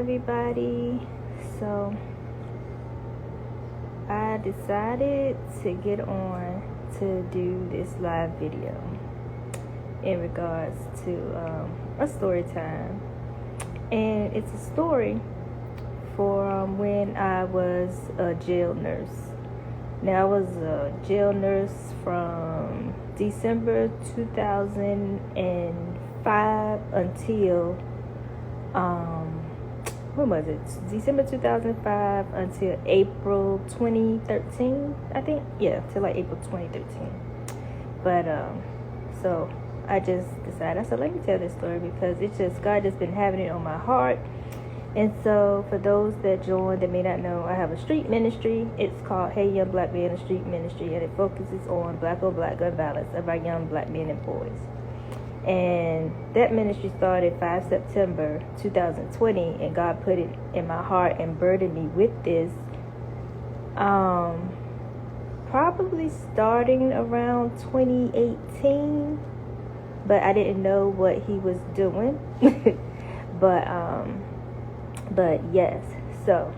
everybody. So I decided to get on to do this live video in regards to a story time, and it's a story for when I was a jail nurse. Now, I was a jail nurse from December 2005 until when was it? December 2005 until April 2013, I think. Yeah, till like April 2013. But so I just decided, I said, let me tell this story because it's just, God just been having it on my heart. And so for those that join that may not know, I have a street ministry. It's called Hey Young Black Men, a street ministry, and it focuses on black on black gun violence of our young black men and boys. And that ministry started 5 September 2020, and God put it in my heart and burdened me with this probably starting around 2018, but I didn't know what he was doing. But yes, so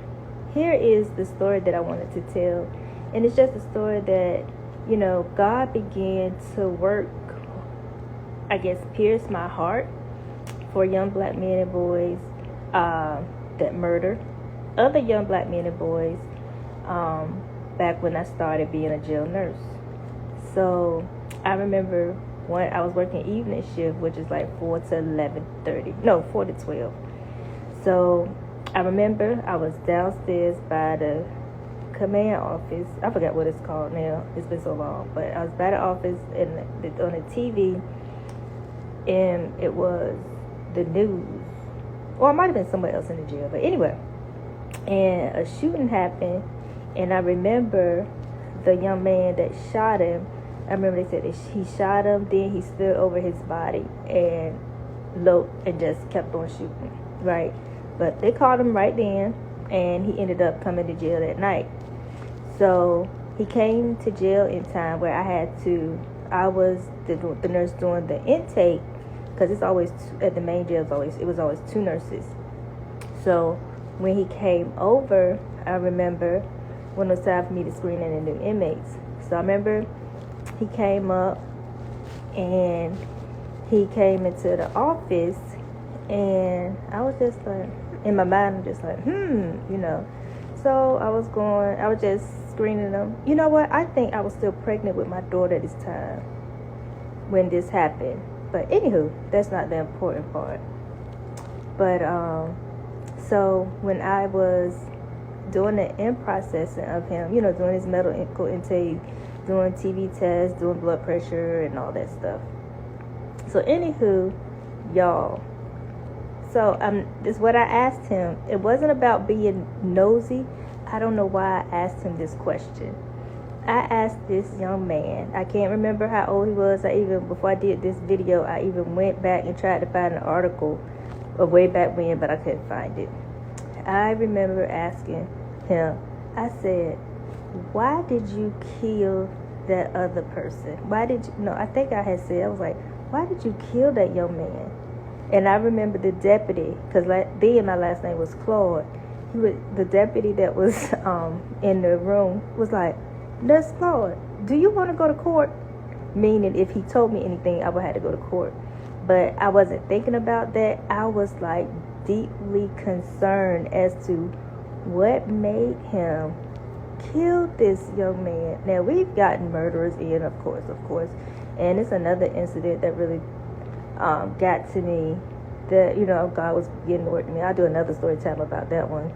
here is the story that I wanted to tell, and it's just a story that, you know, God began to work, I guess, pierce my heart for young black men and boys that murder other young black men and boys back when I started being a jail nurse. So I remember when I was working evening shift, which is like 4 to 12. So I remember I was downstairs by the command office. I forgot what it's called now. It's been so long. But I was by the office and on the TV, and it was the news. Or it might have been somewhere else in the jail. But anyway, and a shooting happened. And I remember the young man that shot him. I remember they said that he shot him. Then he stood over his body and looked and just kept on shooting. Right? But they caught him right then, and he ended up coming to jail that night. So he came to jail in time where I was the nurse doing the intake, because it's always, at the main jail, it was always 2 nurses. So when he came over, I remember when it was time for me to screen in the new inmates. So I remember he came up, and he came into the office, and I was just like, in my mind, I'm just like, you know. So I was just screening them. You know what? I think I was still pregnant with my daughter at this time when this happened. But anywho, that's not the important part. But so when I was doing the in processing of him, you know, doing his medical intake, doing TV tests, doing blood pressure and all that stuff. So anywho, y'all. So this is what I asked him. It wasn't about being nosy. I don't know why I asked him this question. I asked this young man, I can't remember how old he was. Before I did this video, I even went back and tried to find an article of way back when, but I couldn't find it. I remember asking him, I said, why did you kill that other person? I think I had said, I was like, why did you kill that young man? And I remember the deputy, because then my last name was Claude. The deputy that was in the room was like, Nurse Claude, do you want to go to court? Meaning, if he told me anything, I would have to go to court. But I wasn't thinking about that. I was like deeply concerned as to what made him kill this young man. Now, we've gotten murderers in, of course. And it's another incident that really got to me, that, you know, God was getting to work to me. I'll do another story time about that one,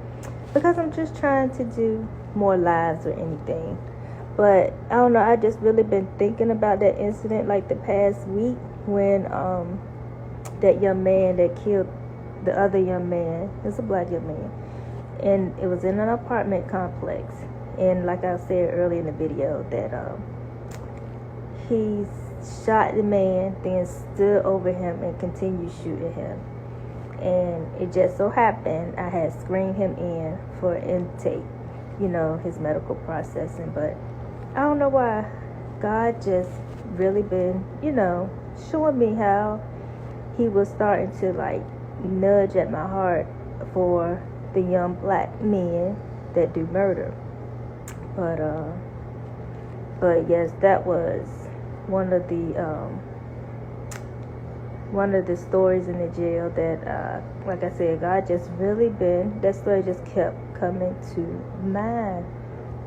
because I'm just trying to do more lives or anything. But I don't know, I just really been thinking about that incident like the past week, when that young man that killed the other young man, it's a black young man, and it was in an apartment complex. And like I said earlier in the video, that he shot the man, then stood over him and continued shooting him. And it just so happened I had screened him in for intake, you know, his medical processing. But I don't know why God just really been, you know, showing me how he was starting to like nudge at my heart for the young black men that do murder. But yes, that was one of the stories in the jail that, like I said, God just really that story just kept coming to mind.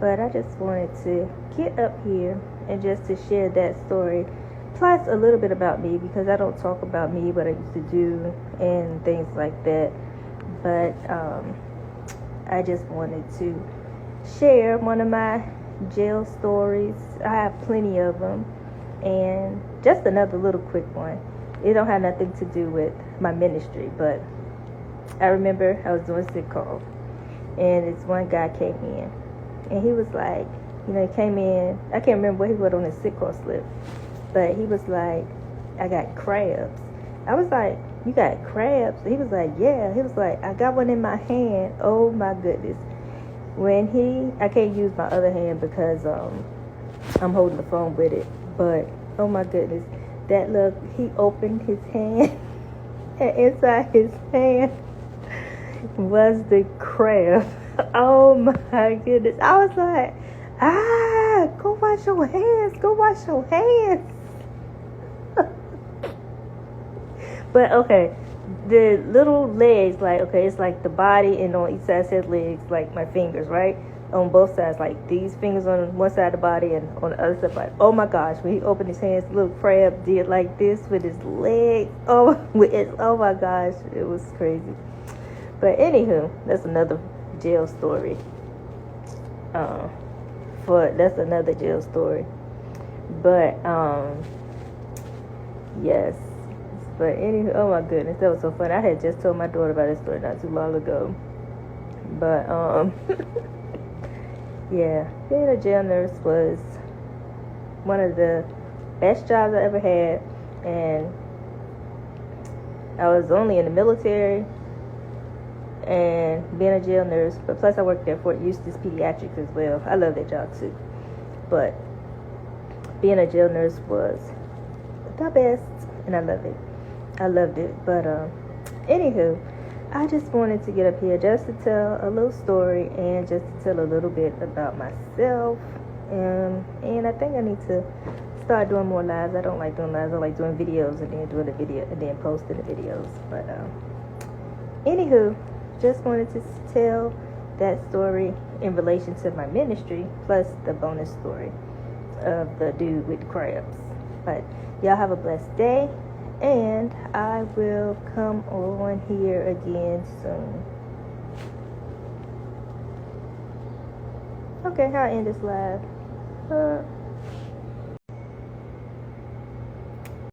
But I just wanted to get up here and just to share that story, plus a little bit about me, because I don't talk about me, what I used to do and things like that. But I just wanted to share one of my jail stories. I have plenty of them, and just another little quick one. It don't have nothing to do with my ministry, but I remember I was doing sick call, and this one guy came in, and he was like, he came in, I can't remember what he put on his sick call slip, but he was like, I got crabs. I was like, you got crabs? He was like, yeah. He was like, I got one in my hand. Oh my goodness. I can't use my other hand because I'm holding the phone with it, but oh my goodness, that look, he opened his hand, and inside his hand was the crab. Oh my goodness. I was like, go wash your hands, go wash your hands. But okay, the little legs, it's like the body, and on each side says legs, like my fingers, right? On both sides, like these fingers on one side of the body and on the other side of the body. Oh my gosh, when he opened his hands, the little crab did like this with his leg. Oh my gosh, it was crazy. But anywho, that's another jail story. That's another jail story. But yes. But anywho, oh my goodness, that was so funny. I had just told my daughter about this story not too long ago. But yeah, being a jail nurse was one of the best jobs I ever had, and I was only in the military and being a jail nurse, but plus I worked at Fort Eustis Pediatrics as well. I love that job too. But being a jail nurse was the best, and I love it. I loved it. But anywho, I just wanted to get up here just to tell a little story and just to tell a little bit about myself. And I think I need to start doing more lives. I don't like doing lives. I like doing videos and then doing the video and then posting the videos. But anywho, just wanted to tell that story in relation to my ministry, plus the bonus story of the dude with the crabs. But y'all have a blessed day, and I will come on here again soon. Okay, I'll end this live.